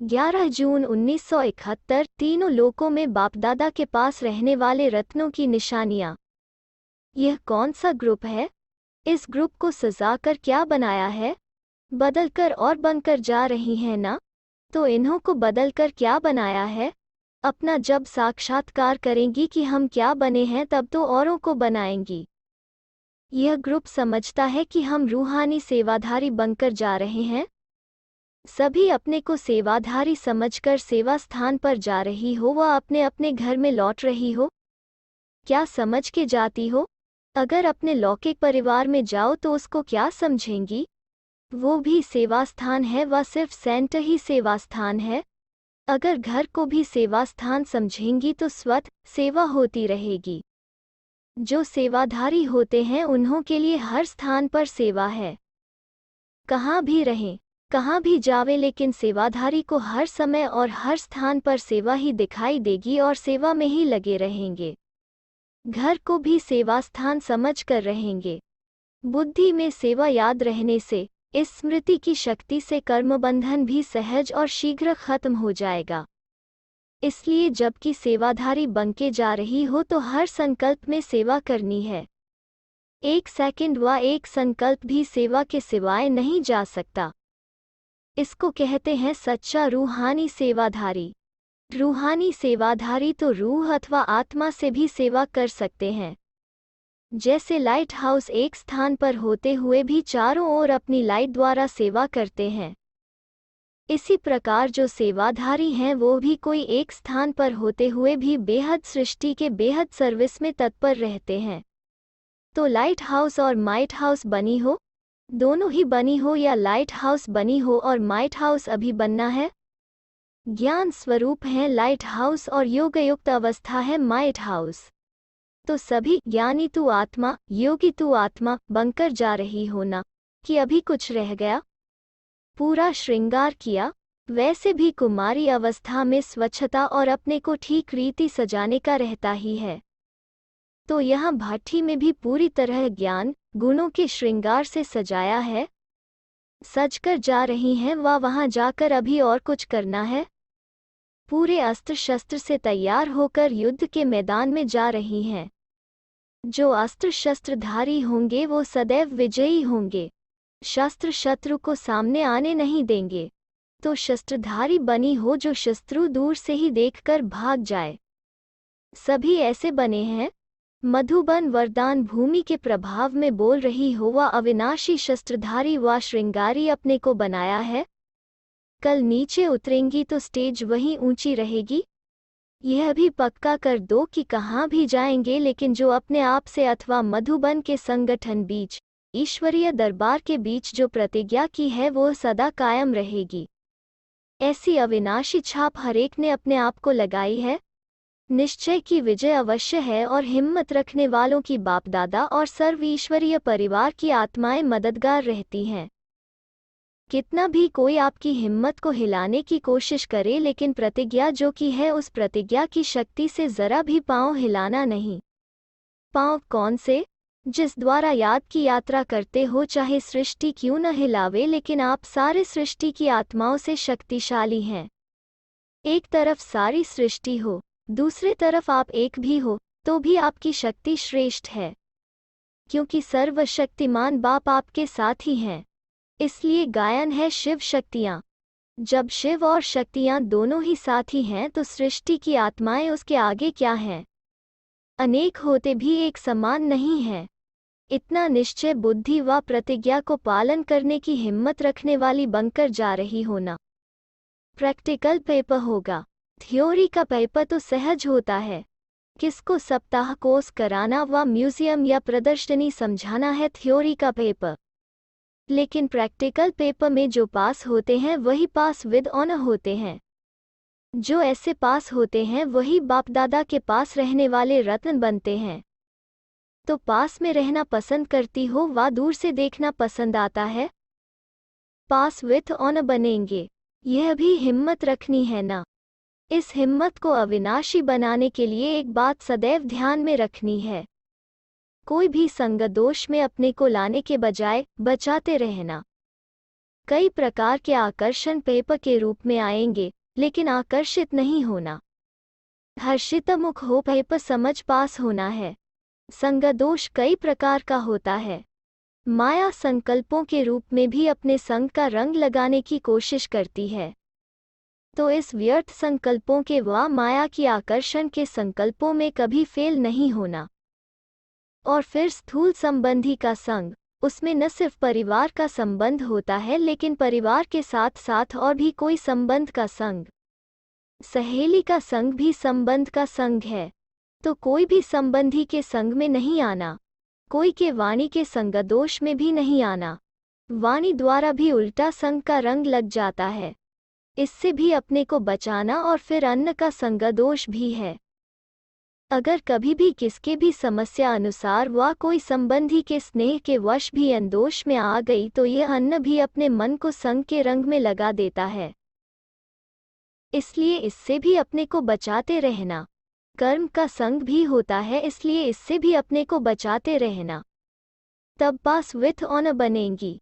11 जून 1971 तीनों लोकों में बापदादा के पास रहने वाले रत्नों की निशानियां। यह कौन सा ग्रुप है? इस ग्रुप को सजाकर क्या बनाया है? बदलकर और बनकर जा रही हैं ना? तो इन्हों को बदलकर क्या बनाया है? अपना जब साक्षात्कार करेंगी कि हम क्या बने हैं तब तो औरों को बनाएंगी। यह ग्रुप समझता है कि हम रूहानी सेवाधारी बनकर जा रहे हैं। सभी अपने को सेवाधारी समझकर सेवा स्थान पर जा रही हो व अपने अपने घर में लौट रही हो। क्या समझ के जाती हो? अगर अपने लौकिक परिवार में जाओ तो उसको क्या समझेंगी? वो भी सेवा स्थान है व सिर्फ सेंटर ही सेवा स्थान है। अगर घर को भी सेवा स्थान समझेंगी तो स्वतः सेवा होती रहेगी। जो सेवाधारी होते हैं उन्हों के लिए हर स्थान पर सेवा है। कहाँ भी रहें, कहाँ भी जावे, लेकिन सेवाधारी को हर समय और हर स्थान पर सेवा ही दिखाई देगी और सेवा में ही लगे रहेंगे। घर को भी सेवा स्थान समझ कर रहेंगे। बुद्धि में सेवा याद रहने से, इस स्मृति की शक्ति से कर्मबंधन भी सहज और शीघ्र खत्म हो जाएगा। इसलिए जबकि सेवाधारी बनके जा रही हो तो हर संकल्प में सेवा करनी है। एक सेकंड व एक संकल्प भी सेवा के सिवाय नहीं जा सकता। इसको कहते हैं सच्चा रूहानी सेवाधारी। रूहानी सेवाधारी तो रूह अथवा आत्मा से भी सेवा कर सकते हैं। जैसे लाइट हाउस एक स्थान पर होते हुए भी चारों ओर अपनी लाइट द्वारा सेवा करते हैं, इसी प्रकार जो सेवाधारी हैं वो भी कोई एक स्थान पर होते हुए भी बेहद सृष्टि के बेहद सर्विस में तत्पर रहते हैं। तो लाइट हाउस और माइट हाउस बनी हो, दोनों ही बनी हो, या लाइट हाउस बनी हो और माइट हाउस अभी बनना है। ज्ञान स्वरूप है लाइट हाउस और योगयुक्त अवस्था है माइट हाउस। तो सभी ज्ञानी तू आत्मा, योगी तू आत्मा बनकर जा रही हो ना कि अभी कुछ रह गया। पूरा श्रृंगार किया, वैसे भी कुमारी अवस्था में स्वच्छता और अपने को ठीक रीति सजाने का रहता ही है। तो यहाँ भाटी में भी पूरी तरह ज्ञान गुणों के श्रृंगार से सजाया है। सजकर जा रही हैं व वहाँ जाकर अभी और कुछ करना है। पूरे अस्त्र शस्त्र से तैयार होकर युद्ध के मैदान में जा रही हैं। जो अस्त्र शस्त्रधारी होंगे वो सदैव विजयी होंगे। शस्त्र शत्रु को सामने आने नहीं देंगे। तो शस्त्रधारी बनी हो जो शत्रु दूर से ही देखकर भाग जाए। सभी ऐसे बने हैं। मधुबन वरदान भूमि के प्रभाव में बोल रही हो व अविनाशी शस्त्रधारी व श्रृंगारी अपने को बनाया है। कल नीचे उतरेंगी तो स्टेज वहीं ऊंची रहेगी। यह भी पक्का कर दो कि कहाँ भी जाएंगे, लेकिन जो अपने आप से अथवा मधुबन के संगठन बीच, ईश्वरीय दरबार के बीच जो प्रतिज्ञा की है वो सदा कायम रहेगी। ऐसी अविनाशी छाप हरेक ने अपने आप को लगाई है। निश्चय की विजय अवश्य है और हिम्मत रखने वालों की बापदादा और सर्व ईश्वरीय परिवार की आत्माएं मददगार रहती हैं। कितना भी कोई आपकी हिम्मत को हिलाने की कोशिश करे, लेकिन प्रतिज्ञा जो की है उस प्रतिज्ञा की शक्ति से जरा भी पांव हिलाना नहीं। पांव कौन से? जिस द्वारा याद की यात्रा करते हो, चाहे सृष्टि क्यों न हिलावे, लेकिन आप सारे सृष्टि की आत्माओं से शक्तिशाली हैं। एक तरफ सारी सृष्टि हो, दूसरी तरफ आप एक भी हो, तो भी आपकी शक्ति श्रेष्ठ है, क्योंकि सर्वशक्तिमान बाप आपके साथ ही हैं। इसलिए गायन है शिव शक्तियाँ। जब शिव और शक्तियाँ दोनों ही साथी हैं तो सृष्टि की आत्माएं उसके आगे क्या हैं? अनेक होते भी एक समान नहीं है। इतना निश्चय बुद्धि व प्रतिज्ञा को पालन करने की हिम्मत रखने वाली बनकर जा रही होना। प्रैक्टिकल पेपर होगा। थ्योरी का पेपर तो सहज होता है। किसको सप्ताह कोर्स कराना व म्यूजियम या प्रदर्शनी समझाना है थ्योरी का पेपर। लेकिन प्रैक्टिकल पेपर में जो पास होते हैं वही पास विद ऑनर होते हैं। जो ऐसे पास होते हैं वही बाप दादा के पास रहने वाले रत्न बनते हैं। तो पास में रहना पसंद करती हो व दूर से देखना पसंद आता है? पास विद ऑनर बनेंगे, यह भी हिम्मत रखनी है ना। इस हिम्मत को अविनाशी बनाने के लिए एक बात सदैव ध्यान में रखनी है। कोई भी संगदोष में अपने को लाने के बजाय बचाते रहना। कई प्रकार के आकर्षण पेपर के रूप में आएंगे, लेकिन आकर्षित नहीं होना। हर्षितमुख हो पेपर समझ पास होना है। संगदोष कई प्रकार का होता है। माया संकल्पों के रूप में भी अपने संग का रंग लगाने की कोशिश करती है। तो इस व्यर्थ संकल्पों के व माया की आकर्षण के संकल्पों में कभी फेल नहीं होना। और फिर स्थूल संबंधी का संग, उसमें न सिर्फ परिवार का संबंध होता है लेकिन परिवार के साथ साथ और भी कोई संबंध का संग। सहेली का संग भी संबंध का संग है। तो कोई भी संबंधी के संग में नहीं आना, कोई के वाणी के संगदोष में भी नहीं आना। वाणी द्वारा भी उल्टा संग का रंग लग जाता है, इससे भी अपने को बचाना। और फिर अन्न का संगदोष भी है। अगर कभी भी किसके भी समस्या अनुसार वह कोई संबंधी के स्नेह के वश भी अंदोष में आ गई तो यह अन्न भी अपने मन को संग के रंग में लगा देता है। इसलिए इससे भी अपने को बचाते रहना। कर्म का संग भी होता है, इसलिए इससे भी अपने को बचाते रहना, तब पास विथ ऑनर बनेंगी।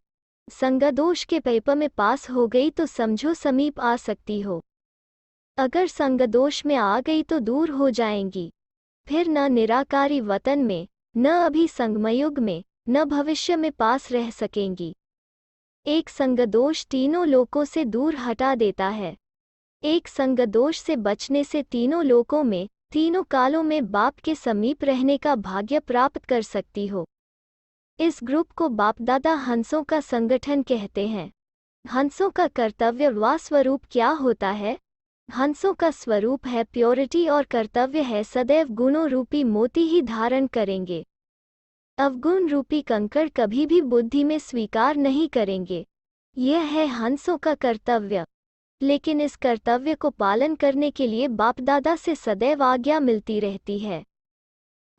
संगदोष के पेपर में पास हो गई तो समझो समीप आ सकती हो। अगर संगदोष में आ गई तो दूर हो जाएंगी। फिर न निराकारी वतन में, न अभी संगमयुग में, न भविष्य में पास रह सकेंगी। एक संगदोष तीनों लोकों से दूर हटा देता है। एक संगदोष से बचने से तीनों लोकों में, तीनों कालों में बाप के समीप रहने का भाग्य प्राप्त कर सकती हो। इस ग्रुप को बाप दादा हंसों का संगठन कहते हैं। हंसों का कर्तव्य व स्वरूप क्या होता है? हंसों का स्वरूप है प्योरिटी और कर्तव्य है सदैव गुणों रूपी मोती ही धारण करेंगे। अवगुण रूपी कंकड़ कभी भी बुद्धि में स्वीकार नहीं करेंगे। यह है हंसों का कर्तव्य। लेकिन इस कर्तव्य को पालन करने के लिए बाप दादा से सदैव आज्ञा मिलती रहती है।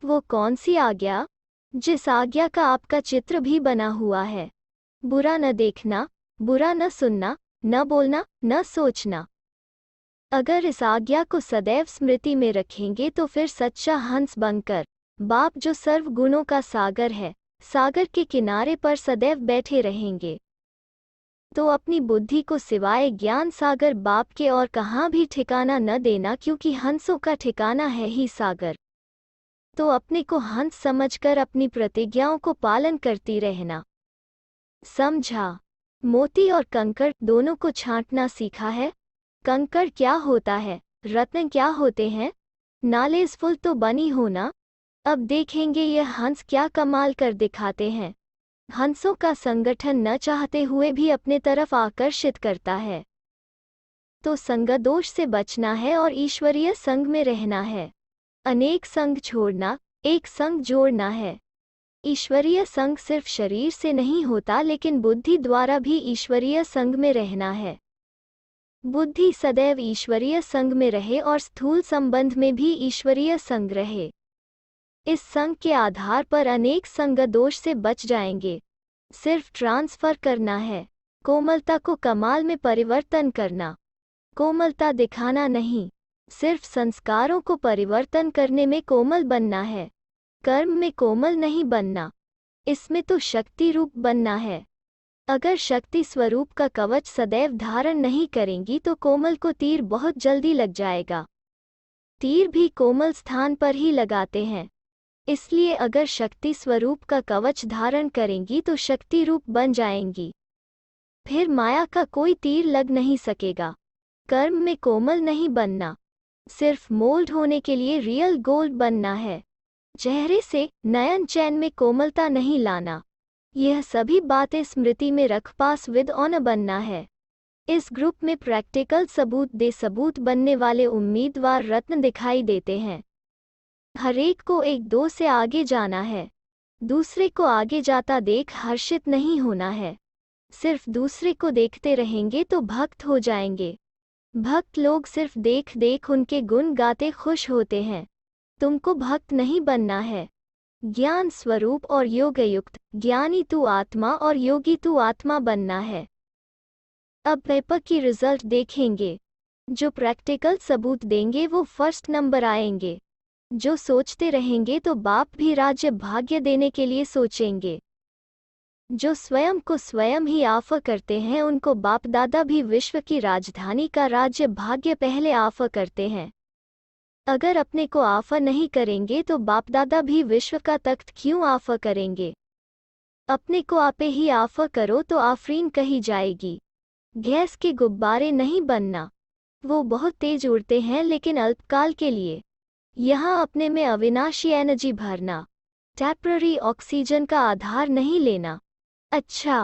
वो कौन सी आज्ञा? जिस आज्ञा का आपका चित्र भी बना हुआ है। बुरा न देखना, बुरा न सुनना, न बोलना, न सोचना। अगर इस आज्ञा को सदैव स्मृति में रखेंगे तो फिर सच्चा हंस बनकर बाप जो सर्व गुणों का सागर है, सागर के किनारे पर सदैव बैठे रहेंगे। तो अपनी बुद्धि को सिवाय ज्ञान सागर बाप के और कहाँ भी ठिकाना न देना, क्योंकि हंसों का ठिकाना है ही सागर। तो अपने को हंस समझकर अपनी प्रतिज्ञाओं को पालन करती रहना। समझा? मोती और कंकड़ दोनों को छांटना सीखा है। कंकड़ क्या होता है, रत्न क्या होते हैं? नॉलेजफुल तो बनी हो ना। अब देखेंगे यह हंस क्या कमाल कर दिखाते हैं। हंसों का संगठन न चाहते हुए भी अपने तरफ आकर्षित करता है। तो संगदोष से बचना है और ईश्वरीय संग में रहना है। अनेक संग छोड़ना, एक संग जोड़ना है। ईश्वरीय संग सिर्फ शरीर से नहीं होता, लेकिन बुद्धि द्वारा भी ईश्वरीय संग में रहना है। बुद्धि सदैव ईश्वरीय संग में रहे और स्थूल संबंध में भी ईश्वरीय संग रहे। इस संग के आधार पर अनेक संगदोष से बच जाएंगे। सिर्फ ट्रांसफर करना है, कोमलता को कमाल में परिवर्तन करना। कोमलता दिखाना नहीं, सिर्फ संस्कारों को परिवर्तन करने में कोमल बनना है। कर्म में कोमल नहीं बनना, इसमें तो शक्ति रूप बनना है। अगर शक्ति स्वरूप का कवच सदैव धारण नहीं करेंगी तो कोमल को तीर बहुत जल्दी लग जाएगा। तीर भी कोमल स्थान पर ही लगाते हैं। इसलिए अगर शक्ति स्वरूप का कवच धारण करेंगी तो शक्ति रूप बन जाएंगी। फिर माया का कोई तीर लग नहीं सकेगा। कर्म में कोमल नहीं बनना, सिर्फ मोल्ड होने के लिए रियल गोल्ड बनना है। चेहरे से, नयन चैन में कोमलता नहीं लाना। यह सभी बातें स्मृति में रख पास विद ऑनर बनना है। इस ग्रुप में प्रैक्टिकल सबूत बनने वाले उम्मीदवार रत्न दिखाई देते हैं। हरेक को एक दो से आगे जाना है। दूसरे को आगे जाता देख हर्षित नहीं होना है। सिर्फ दूसरे को देखते रहेंगे तो भक्त हो जाएंगे। भक्त लोग सिर्फ देख देख उनके गुण गाते खुश होते हैं। तुमको भक्त नहीं बनना है। ज्ञान स्वरूप और योगयुक्त, ज्ञानी तू आत्मा और योगी तू आत्मा बनना है। अब पेपर की रिजल्ट देखेंगे। जो प्रैक्टिकल सबूत देंगे वो फर्स्ट नंबर आएंगे। जो सोचते रहेंगे तो बाप भी राज्य भाग्य देने के लिए सोचेंगे। जो स्वयं को स्वयं ही आफा करते हैं उनको बाप दादा भी विश्व की राजधानी का राज्य भाग्य पहले आफा करते हैं। अगर अपने को आफा नहीं करेंगे तो बाप दादा भी विश्व का तख्त क्यों आफा करेंगे। अपने को आपे ही आफा करो तो आफरीन कही जाएगी। गैस के गुब्बारे नहीं बनना, वो बहुत तेज उड़ते हैं लेकिन अल्पकाल के लिए। यहाँ अपने में अविनाशी एनर्जी भरना, टेम्पररी ऑक्सीजन का आधार नहीं लेना। अच्छा।